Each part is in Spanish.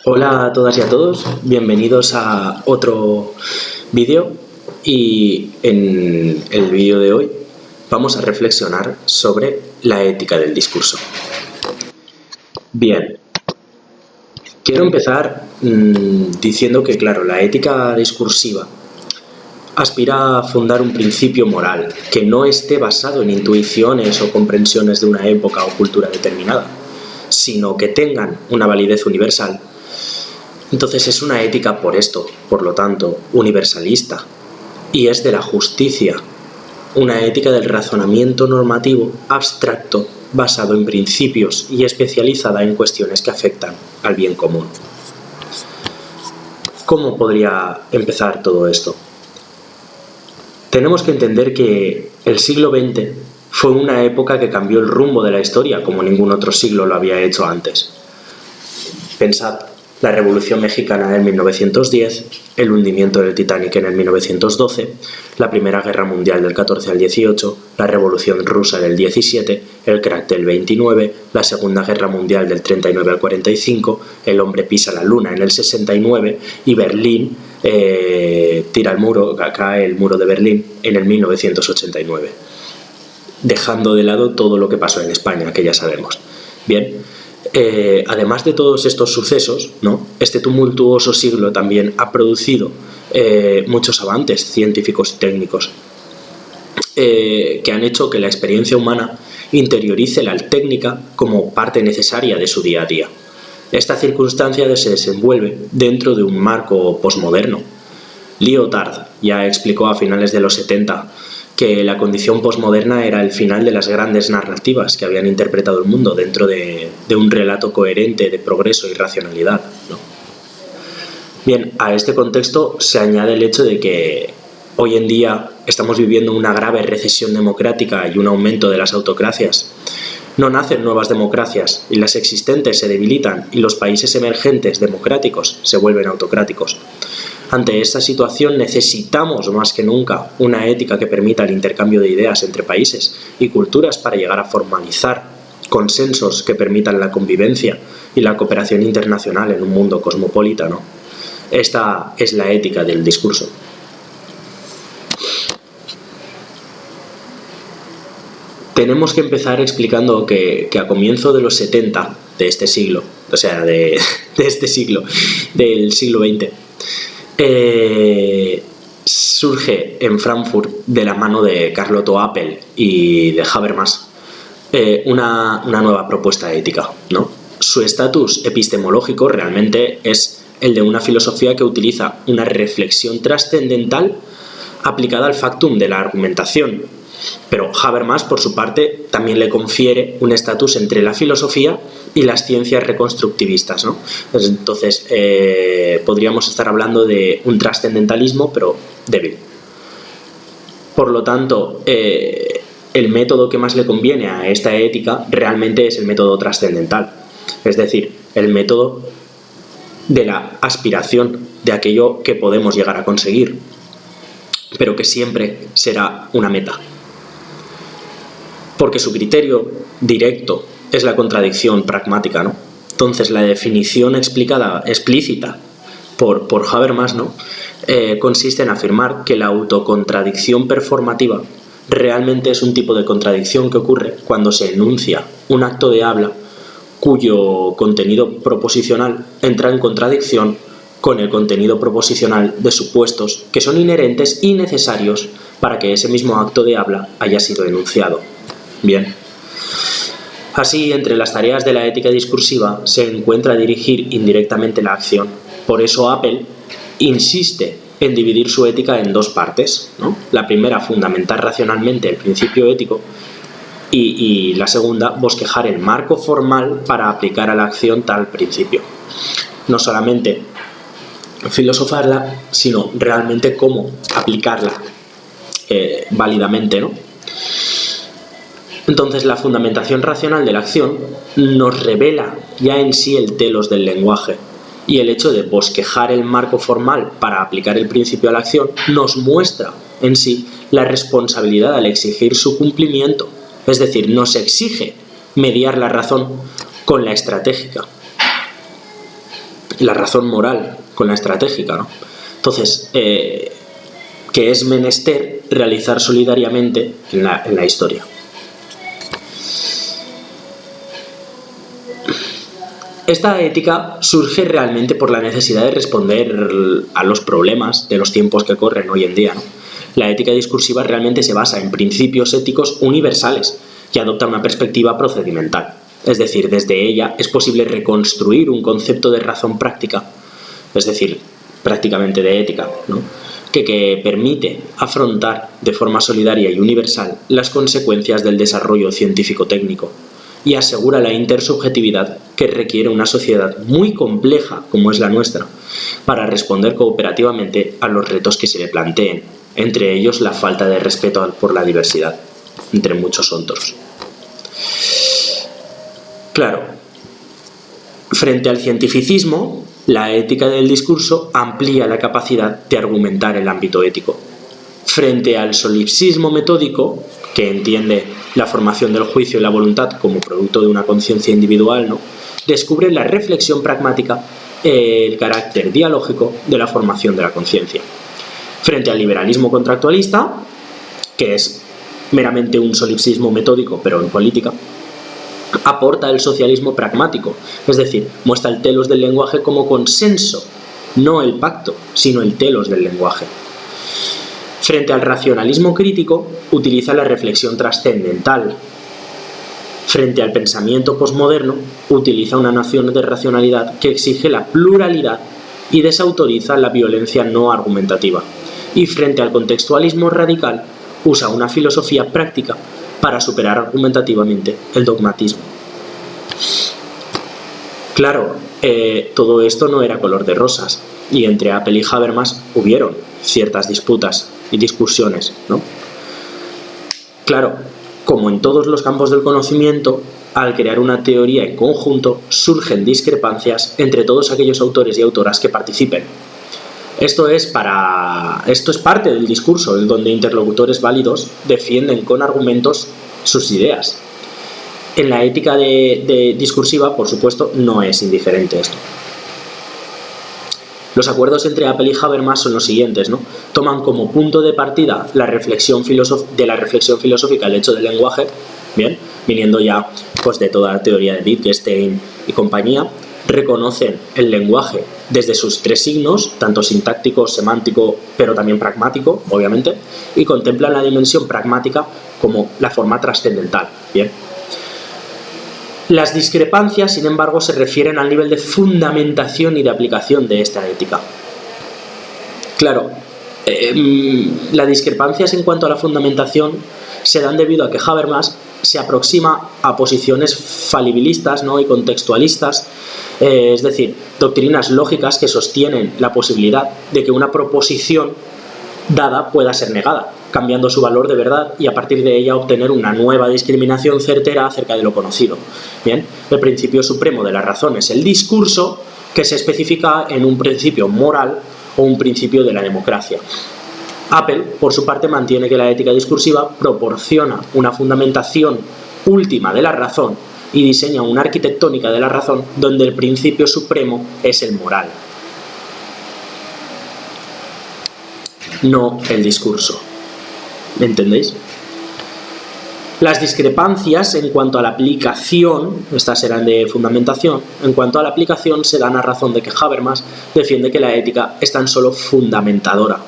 Hola a todas y a todos, bienvenidos a otro vídeo y en el vídeo de hoy vamos a reflexionar sobre la ética del discurso. Bien, quiero empezar diciendo que, claro, la ética discursiva aspira a fundar un principio moral que no esté basado en intuiciones o comprensiones de una época o cultura determinada, sino que tengan una validez universal. Entonces es una ética por esto, por lo tanto, universalista, y es de la justicia, una ética del razonamiento normativo abstracto basado en principios y especializada en cuestiones que afectan al bien común. ¿Cómo podría empezar todo esto? Tenemos que entender que el siglo XX fue una época que cambió el rumbo de la historia como ningún otro siglo lo había hecho antes. Pensad, la Revolución Mexicana en 1910, el hundimiento del Titanic en el 1912, la Primera Guerra Mundial del 14 al 18, la Revolución Rusa del 17, el crack del 29, la Segunda Guerra Mundial del 39 al 45, el hombre pisa la luna en el 69 y Berlín tira el muro, cae el muro de Berlín en el 1989, dejando de lado todo lo que pasó en España, que ya sabemos. Bien, además de todos estos sucesos, ¿no? Este tumultuoso siglo también ha producido muchos avances científicos y técnicos que han hecho que la experiencia humana interiorice la técnica como parte necesaria de su día a día. Esta circunstancia se desenvuelve dentro de un marco posmoderno. Lyotard ya explicó a finales de los 70 que la condición posmoderna era el final de las grandes narrativas que habían interpretado el mundo dentro de un relato coherente de progreso y racionalidad, ¿no? Bien, a este contexto se añade el hecho de que hoy en día estamos viviendo una grave recesión democrática y un aumento de las autocracias. No nacen nuevas democracias y las existentes se debilitan y los países emergentes democráticos se vuelven autocráticos. Ante esta situación necesitamos más que nunca una ética que permita el intercambio de ideas entre países y culturas para llegar a formalizar consensos que permitan la convivencia y la cooperación internacional en un mundo cosmopolita, ¿no? Esta es la ética del discurso. Tenemos que empezar explicando que a comienzo de los 70 de este siglo, o sea, del siglo XX, surge en Frankfurt, de la mano de Karl Otto Appel y de Habermas, una nueva propuesta ética, ¿no? Su estatus epistemológico realmente es el de una filosofía que utiliza una reflexión trascendental aplicada al factum de la argumentación, pero Habermas, por su parte, también le confiere un estatus entre la filosofía y las ciencias reconstructivistas, ¿no? Entonces, podríamos estar hablando de un trascendentalismo, pero débil. Por lo tanto, el método que más le conviene a esta ética realmente es el método trascendental, es decir, el método de la aspiración de aquello que podemos llegar a conseguir, pero que siempre será una meta. Porque su criterio directo es la contradicción pragmática, ¿no? Entonces la definición explícita por Habermas, ¿no? Consiste en afirmar que la autocontradicción performativa realmente es un tipo de contradicción que ocurre cuando se enuncia un acto de habla cuyo contenido proposicional entra en contradicción con el contenido proposicional de supuestos que son inherentes y necesarios para que ese mismo acto de habla haya sido enunciado. Bien. Así, entre las tareas de la ética discursiva se encuentra dirigir indirectamente la acción. Por eso Appel insiste en dividir su ética en dos partes, ¿no? La primera, fundamentar racionalmente el principio ético, y la segunda, bosquejar el marco formal para aplicar a la acción tal principio. No solamente filosofarla, sino realmente cómo aplicarla válidamente, ¿no? Entonces, la fundamentación racional de la acción nos revela ya en sí el telos del lenguaje, y el hecho de bosquejar el marco formal para aplicar el principio a la acción nos muestra en sí la responsabilidad al exigir su cumplimiento, es decir, nos exige mediar la razón con la estratégica. la razón moral con la estratégica, ¿no? Entonces, que es menester realizar solidariamente en la historia. Esta ética surge realmente por la necesidad de responder a los problemas de los tiempos que corren hoy en día, ¿no? La ética discursiva realmente se basa en principios éticos universales y adopta una perspectiva procedimental. Es decir, desde ella es posible reconstruir un concepto de razón práctica, es decir, prácticamente de ética, ¿no? que permite afrontar de forma solidaria y universal las consecuencias del desarrollo científico-técnico y asegura la intersubjetividad que requiere una sociedad muy compleja como es la nuestra para responder cooperativamente a los retos que se le planteen, entre ellos la falta de respeto por la diversidad, entre muchos otros. Claro, frente al cientificismo, la ética del discurso amplía la capacidad de argumentar el ámbito ético. Frente al solipsismo metódico, que entiende la formación del juicio y la voluntad como producto de una conciencia individual, ¿no?, descubre la reflexión pragmática el carácter dialógico de la formación de la conciencia. Frente al liberalismo contractualista, que es meramente un solipsismo metódico pero en política, aporta el socialismo pragmático, es decir, muestra el telos del lenguaje como consenso, no el pacto, sino el telos del lenguaje. Frente al racionalismo crítico, utiliza la reflexión trascendental. Frente al pensamiento posmoderno, utiliza una noción de racionalidad que exige la pluralidad y desautoriza la violencia no argumentativa. Y frente al contextualismo radical, usa una filosofía práctica para superar argumentativamente el dogmatismo. Claro, todo esto no era color de rosas, y entre Apel y Habermas hubieron ciertas disputas y discusiones, ¿no? Claro, como en todos los campos del conocimiento, al crear una teoría en conjunto surgen discrepancias entre todos aquellos autores y autoras que participen. Esto es parte del discurso, en donde interlocutores válidos defienden con argumentos sus ideas. En la ética discursiva, por supuesto, no es indiferente esto. Los acuerdos entre Apel y Habermas son los siguientes, ¿no? Toman como punto de partida la reflexión filosófica el hecho del lenguaje, bien, viniendo ya pues de toda la teoría de Wittgenstein y compañía. Reconocen el lenguaje desde sus tres signos, tanto sintáctico, semántico, pero también pragmático, obviamente, y contemplan la dimensión pragmática como la forma trascendental, bien. Las discrepancias, sin embargo, se refieren al nivel de fundamentación y de aplicación de esta ética. Claro, las discrepancias en cuanto a la fundamentación se dan debido a que Habermas se aproxima a posiciones falibilistas, ¿no?, y contextualistas, es decir, doctrinas lógicas que sostienen la posibilidad de que una proposición dada pueda ser negada, cambiando su valor de verdad y a partir de ella obtener una nueva discriminación certera acerca de lo conocido. Bien, el principio supremo de la razón es el discurso, que se especifica en un principio moral o un principio de la democracia. Apel, por su parte, mantiene que la ética discursiva proporciona una fundamentación última de la razón y diseña una arquitectónica de la razón donde el principio supremo es el moral, no el discurso. ¿Me entendéis? Las discrepancias en cuanto a la aplicación, estas serán de fundamentación, en cuanto a la aplicación se dan a razón de que Habermas defiende que la ética es tan solo fundamentadora,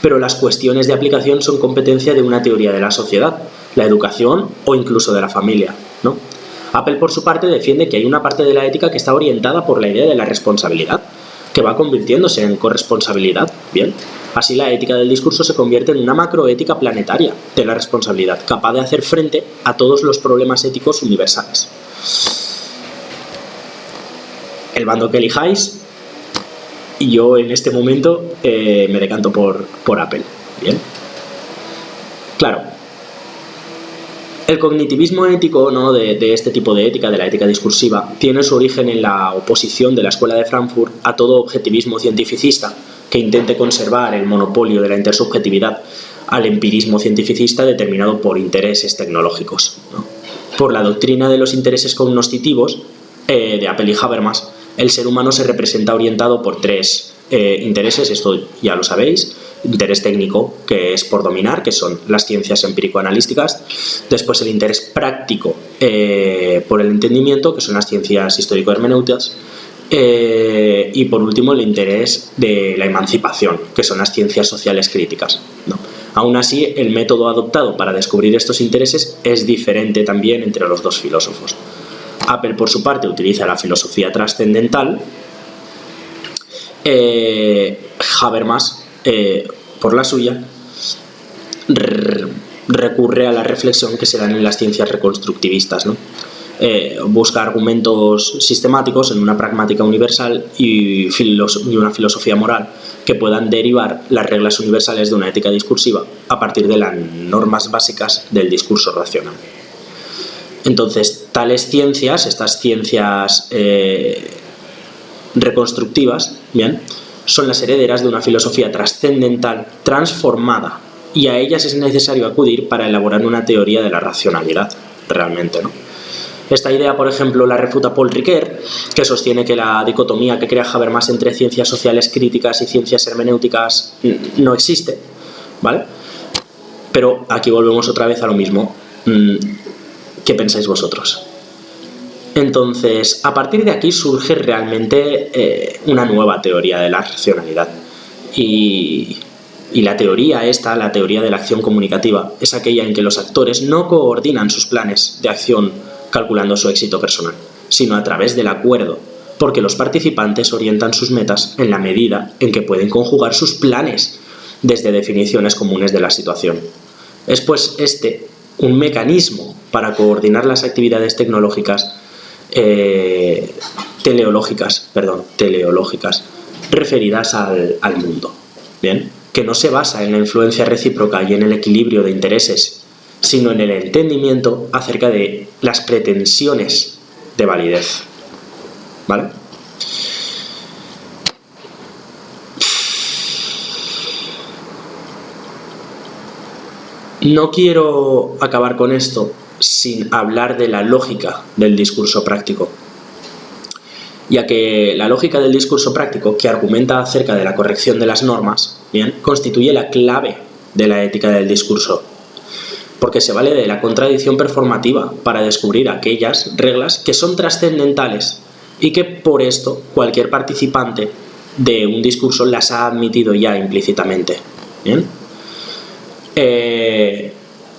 pero las cuestiones de aplicación son competencia de una teoría de la sociedad, la educación o incluso de la familia, ¿no? Apel, por su parte, defiende que hay una parte de la ética que está orientada por la idea de la responsabilidad, que va convirtiéndose en corresponsabilidad. Bien, así la ética del discurso se convierte en una macroética planetaria de la responsabilidad, capaz de hacer frente a todos los problemas éticos universales. El bando que elijáis, y yo en este momento me decanto por Apel. Bien, claro. El cognitivismo ético, ¿no?, de este tipo de ética, de la ética discursiva, tiene su origen en la oposición de la Escuela de Frankfurt a todo objetivismo cientificista que intente conservar el monopolio de la intersubjetividad al empirismo cientificista determinado por intereses tecnológicos, ¿no? Por la doctrina de los intereses cognoscitivos de Apel y Habermas, El ser humano se representa orientado por tres intereses, esto ya lo sabéis. Interés técnico, que es por dominar, que son las ciencias empírico-analíticas. Después el interés práctico por el entendimiento, que son las ciencias histórico-hermenéuticas. Y por último el interés de la emancipación, que son las ciencias sociales críticas, ¿no? Aún así, el método adoptado para descubrir estos intereses es diferente también entre los dos filósofos. Apple, por su parte, utiliza la filosofía trascendental. Habermas, por la suya, recurre a la reflexión que se dan en las ciencias reconstructivistas, ¿no? Busca argumentos sistemáticos en una pragmática universal y una filosofía moral que puedan derivar las reglas universales de una ética discursiva a partir de las normas básicas del discurso racional. Entonces, tales ciencias, estas ciencias reconstructivas, bien, son las herederas de una filosofía trascendental transformada, y a ellas es necesario acudir para elaborar una teoría de la racionalidad, realmente, ¿no? Esta idea, por ejemplo, la refuta Paul Ricoeur, que sostiene que la dicotomía que crea Habermas entre ciencias sociales críticas y ciencias hermenéuticas no existe, ¿vale? Pero aquí volvemos otra vez a lo mismo. ¿Qué pensáis vosotros? Entonces, a partir de aquí surge realmente una nueva teoría de la racionalidad. Y la teoría esta, la teoría de la acción comunicativa, es aquella en que los actores no coordinan sus planes de acción calculando su éxito personal, sino a través del acuerdo, porque los participantes orientan sus metas en la medida en que pueden conjugar sus planes desde definiciones comunes de la situación. Es pues un mecanismo para coordinar las actividades teleológicas referidas al mundo, ¿bien? Que no se basa en la influencia recíproca y en el equilibrio de intereses, sino en el entendimiento acerca de las pretensiones de validez, ¿vale? No quiero acabar con esto sin hablar de la lógica del discurso práctico, ya que la lógica del discurso práctico, que argumenta acerca de la corrección de las normas, bien, constituye la clave de la ética del discurso, porque se vale de la contradicción performativa para descubrir aquellas reglas que son trascendentales y que por esto cualquier participante de un discurso las ha admitido ya implícitamente. ¿Bien?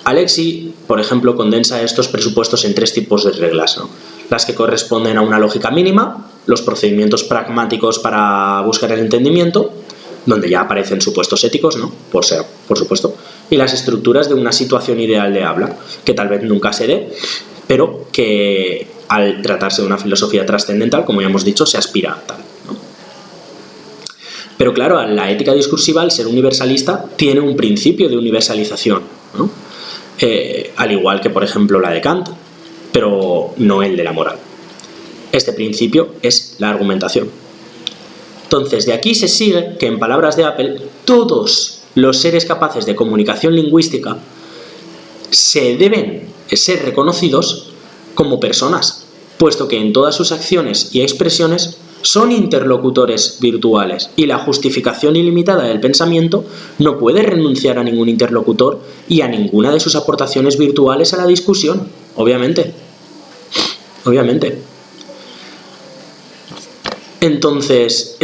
Alexis, por ejemplo, condensa estos presupuestos en tres tipos de reglas, ¿no? Las que corresponden a una lógica mínima, los procedimientos pragmáticos para buscar el entendimiento, donde ya aparecen supuestos éticos, ¿no? Por supuesto, y las estructuras de una situación ideal de habla, que tal vez nunca se dé, pero que al tratarse de una filosofía trascendental, como ya hemos dicho, se aspira a tal, ¿no? Pero claro, la ética discursiva, al ser universalista, tiene un principio de universalización, ¿no? Al igual que, por ejemplo, la de Kant, pero no el de la moral. Este principio es la argumentación. Entonces, de aquí se sigue que, en palabras de Apple, todos los seres capaces de comunicación lingüística se deben ser reconocidos como personas, puesto que en todas sus acciones y expresiones son interlocutores virtuales, y la justificación ilimitada del pensamiento no puede renunciar a ningún interlocutor y a ninguna de sus aportaciones virtuales a la discusión, obviamente. Entonces,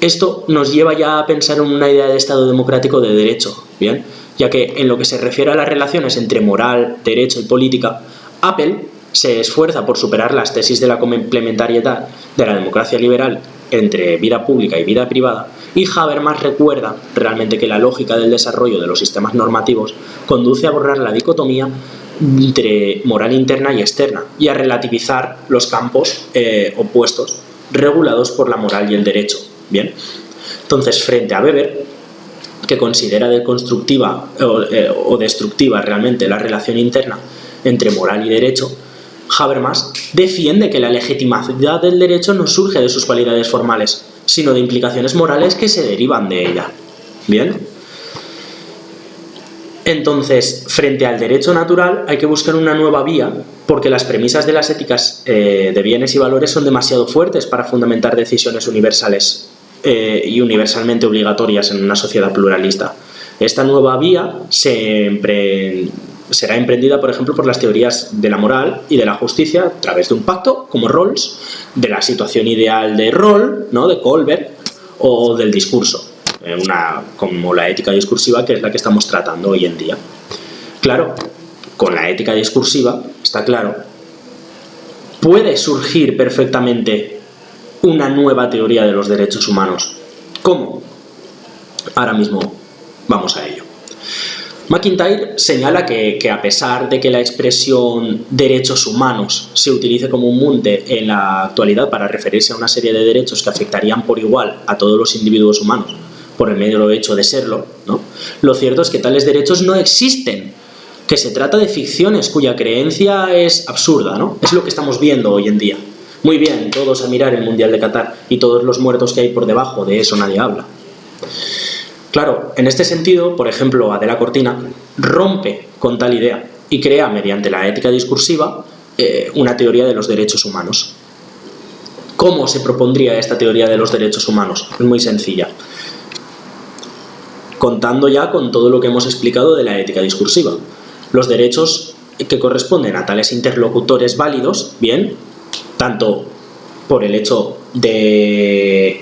esto nos lleva ya a pensar en una idea de Estado democrático de derecho, ¿bien? Ya que en lo que se refiere a las relaciones entre moral, derecho y política, Apple se esfuerza por superar las tesis de la complementariedad de la democracia liberal entre vida pública y vida privada, y Habermas recuerda realmente que la lógica del desarrollo de los sistemas normativos conduce a borrar la dicotomía entre moral interna y externa y a relativizar los campos opuestos regulados por la moral y el derecho. Bien, entonces, frente a Weber, que considera deconstructiva o destructiva realmente la relación interna entre moral y derecho, Habermas defiende que la legitimidad del derecho no surge de sus cualidades formales, sino de implicaciones morales que se derivan de ella. Bien. Entonces, frente al derecho natural hay que buscar una nueva vía, porque las premisas de las éticas de bienes y valores son demasiado fuertes para fundamentar decisiones universales y universalmente obligatorias en una sociedad pluralista. Esta nueva vía será emprendida, por ejemplo, por las teorías de la moral y de la justicia a través de un pacto, como Rawls, de la situación ideal de Rawls, ¿no?, de Kohlberg, o del discurso, como la ética discursiva, que es la que estamos tratando hoy en día. Claro, con la ética discursiva, está claro, puede surgir perfectamente una nueva teoría de los derechos humanos. ¿Cómo? Ahora mismo vamos a ello. McIntyre señala que a pesar de que la expresión derechos humanos se utilice como un monte en la actualidad para referirse a una serie de derechos que afectarían por igual a todos los individuos humanos, por el mero hecho de serlo, ¿no?, lo cierto es que tales derechos no existen, que se trata de ficciones cuya creencia es absurda, ¿no? Es lo que estamos viendo hoy en día. Muy bien, todos a mirar el Mundial de Qatar y todos los muertos que hay por debajo, de eso nadie habla. Claro, en este sentido, por ejemplo, Adela Cortina rompe con tal idea y crea, mediante la ética discursiva, una teoría de los derechos humanos. ¿Cómo se propondría esta teoría de los derechos humanos? Es muy sencilla. Contando ya con todo lo que hemos explicado de la ética discursiva. Los derechos que corresponden a tales interlocutores válidos, bien, tanto por el hecho de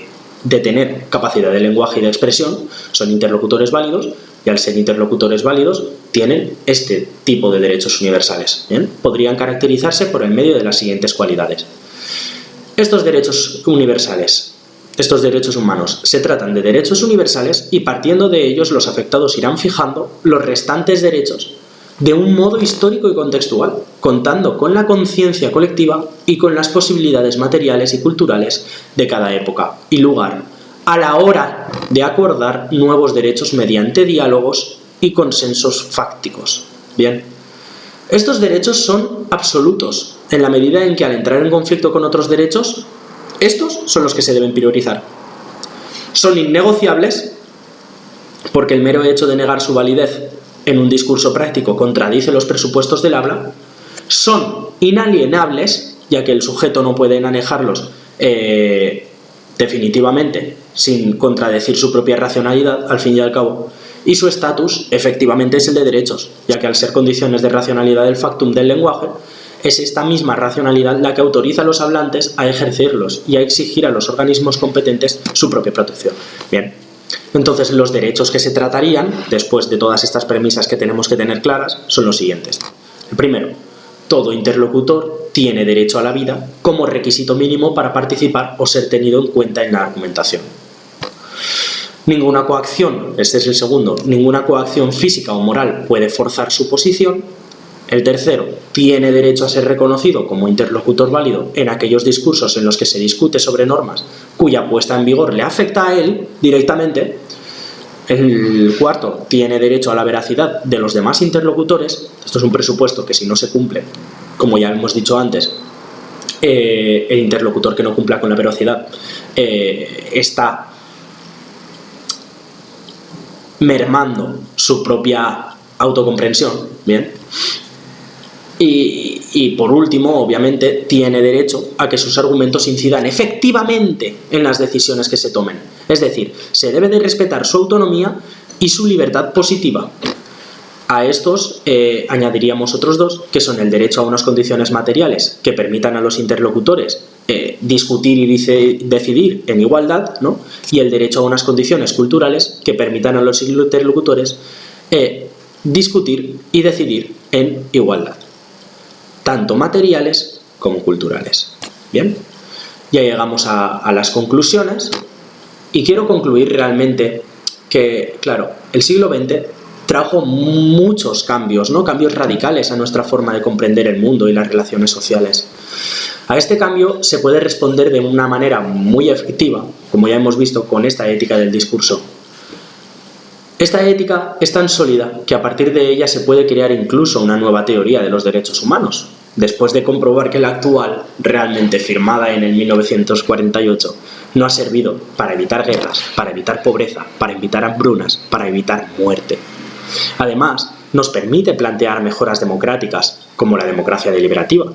tener capacidad de lenguaje y de expresión, son interlocutores válidos, y al ser interlocutores válidos tienen este tipo de derechos universales. ¿Bien? Podrían caracterizarse por el medio de las siguientes cualidades. Estos derechos universales, estos derechos humanos, se tratan de derechos universales y partiendo de ellos los afectados irán fijando los restantes derechos de un modo histórico y contextual, contando con la conciencia colectiva y con las posibilidades materiales y culturales de cada época y lugar, a la hora de acordar nuevos derechos mediante diálogos y consensos fácticos. Bien, estos derechos son absolutos, en la medida en que al entrar en conflicto con otros derechos, estos son los que se deben priorizar. Son innegociables porque el mero hecho de negar su validez en un discurso práctico contradice los presupuestos del habla. Son inalienables, ya que el sujeto no puede manejarlos definitivamente sin contradecir su propia racionalidad, al fin y al cabo, y su estatus efectivamente es el de derechos, ya que al ser condiciones de racionalidad del factum del lenguaje, es esta misma racionalidad la que autoriza a los hablantes a ejercerlos y a exigir a los organismos competentes su propia protección. Bien, entonces los derechos que se tratarían, después de todas estas premisas que tenemos que tener claras, son los siguientes. El primero, todo interlocutor tiene derecho a la vida como requisito mínimo para participar o ser tenido en cuenta en la argumentación. Ninguna coacción, este es el segundo, ninguna coacción física o moral puede forzar su posición. El tercero, tiene derecho a ser reconocido como interlocutor válido en aquellos discursos en los que se discute sobre normas cuya puesta en vigor le afecta a él directamente. El cuarto, tiene derecho a la veracidad de los demás interlocutores. Esto es un presupuesto que si no se cumple, como ya hemos dicho antes, el interlocutor que no cumpla con la veracidad está mermando su propia autocomprensión. Bien. Y por último, obviamente, tiene derecho a que sus argumentos incidan efectivamente en las decisiones que se tomen. Es decir, se debe de respetar su autonomía y su libertad positiva. A estos añadiríamos otros dos, que son el derecho a unas condiciones materiales que permitan a los interlocutores discutir y decidir en igualdad, ¿no? Y el derecho a unas condiciones culturales que permitan a los interlocutores discutir y decidir en igualdad, tanto materiales como culturales. Bien, ya llegamos a las conclusiones y quiero concluir realmente que, claro, el siglo XX trajo muchos cambios, ¿no? Cambios radicales a nuestra forma de comprender el mundo y las relaciones sociales. A este cambio se puede responder de una manera muy efectiva, como ya hemos visto con esta ética del discurso. Esta ética es tan sólida que a partir de ella se puede crear incluso una nueva teoría de los derechos humanos, después de comprobar que la actual, realmente firmada en el 1948, no ha servido para evitar guerras, para evitar pobreza, para evitar hambrunas, para evitar muerte. Además, nos permite plantear mejoras democráticas, como la democracia deliberativa,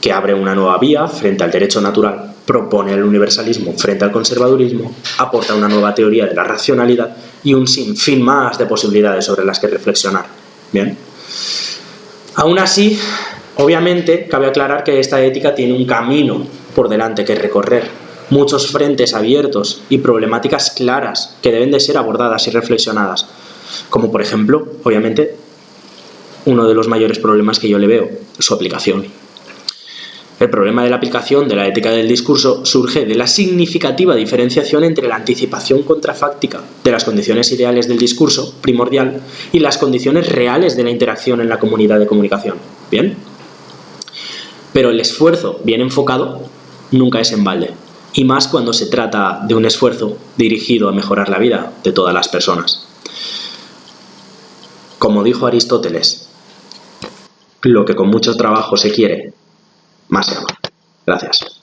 que abre una nueva vía frente al derecho natural, propone el universalismo frente al conservadurismo, aporta una nueva teoría de la racionalidad y un sinfín más de posibilidades sobre las que reflexionar. Bien. Aún así, obviamente, cabe aclarar que esta ética tiene un camino por delante que recorrer, muchos frentes abiertos y problemáticas claras que deben de ser abordadas y reflexionadas, como por ejemplo, obviamente, uno de los mayores problemas que yo le veo, su aplicación. El problema de la aplicación de la ética del discurso surge de la significativa diferenciación entre la anticipación contrafáctica de las condiciones ideales del discurso primordial y las condiciones reales de la interacción en la comunidad de comunicación. ¿Bien? Pero el esfuerzo bien enfocado nunca es en balde, y más cuando se trata de un esfuerzo dirigido a mejorar la vida de todas las personas. Como dijo Aristóteles, lo que con mucho trabajo se quiere, más se ama. Gracias.